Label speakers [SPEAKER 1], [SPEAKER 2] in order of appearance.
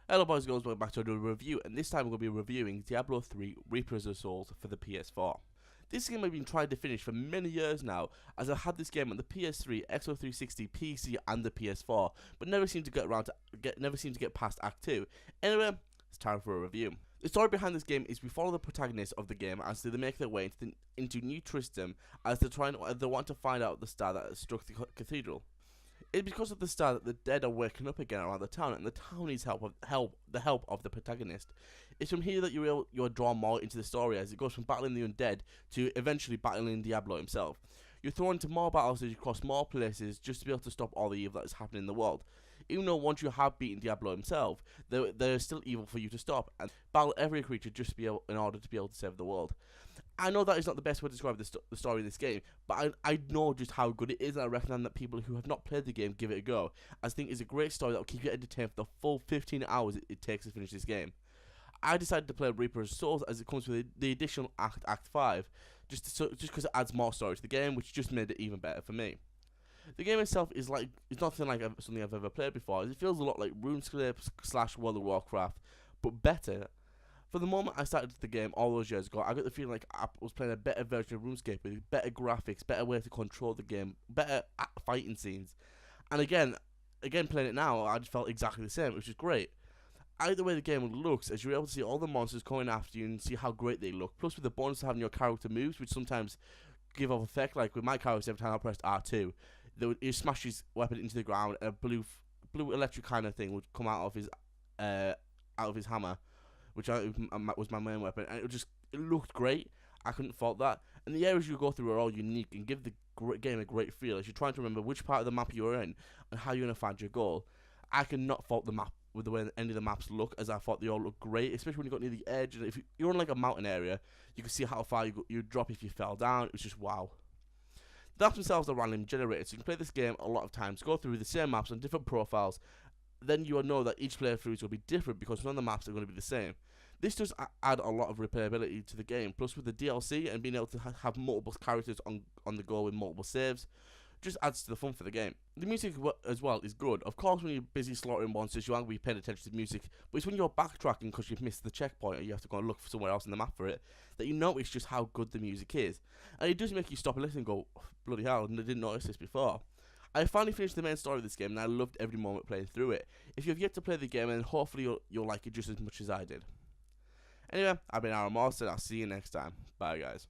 [SPEAKER 1] Hello boys and girls, welcome back to another review, and this time we're going to be reviewing Diablo 3 Reapers of Souls for the PS4. This game I've been trying to finish for many years now, as I've had this game on the PS3, Xbox 360, PC and the PS4, but never seemed to get past Act 2. Anyway, it's time for a review. The story behind this game is we follow the protagonists of the game as they make their way into New Tristram as they want to find out the star that struck the cathedral. It's because of the star that the dead are waking up again around the town, and the town needs the help of the protagonist. It's from here that you're drawn more into the story as it goes from battling the undead to eventually battling Diablo himself. You're thrown into more battles as you cross more places just to be able to stop all the evil that is happening in the world. Even though once you have beaten Diablo himself, there is still evil for you to stop, and battle every creature just to be able, in order to be able to save the world. I know that is not the best way to describe the story of this game, but I know just how good it is, and I recommend that people who have not played the game give it a go, as I think it's a great story that will keep you entertained for the full 15 hours it takes to finish this game. I decided to play Reaper's Souls as it comes with the additional Act 5, just because it adds more story to the game, which just made it even better for me. The game itself is it's nothing like something I've ever played before. It feels a lot like RuneScape / World of Warcraft, but better. For the moment I started the game all those years ago, I got the feeling like I was playing a better version of RuneScape with better graphics, better way to control the game, better fighting scenes. And again playing it now, I just felt exactly the same, which is great. Either way the game looks, as you're able to see all the monsters coming after you and see how great they look, plus with the bonus of having your character moves, which sometimes give off effect, like with my character every time I pressed R2, he smashed his weapon into the ground and a blue electric kind of thing would come out of his hammer, which was my main weapon, and it looked great. I couldn't fault that. And the areas you go through are all unique and give the game a great feel as you're trying to remember which part of the map you're in and how you're going to find your goal. I cannot fault the map with the way any of the maps look, as I thought they all look great, especially when you got near the edge. And if you're on like a mountain area, you can see how far you drop if you fell down. It was just wow. The maps themselves are randomly generated, so you can play this game a lot of times, go through the same maps on different profiles. Then you will know that each playthrough is going to be different because none of the maps are going to be the same. This does add a lot of replayability to the game, plus with the DLC and being able to have multiple characters on the go with multiple saves, just adds to the fun for the game. The music as well is good. Of course, when you're busy slaughtering monsters, you aren't going to be paying attention to the music, but it's when you're backtracking because you've missed the checkpoint or you have to go and look for somewhere else on the map for it, that you notice just how good the music is. And it does make you stop and listen and go, oh, bloody hell, I didn't notice this before. I finally finished the main story of this game and I loved every moment playing through it. If you have yet to play the game, then hopefully you'll like it just as much as I did. Anyway, I've been Aaron Morse and I'll see you next time. Bye guys.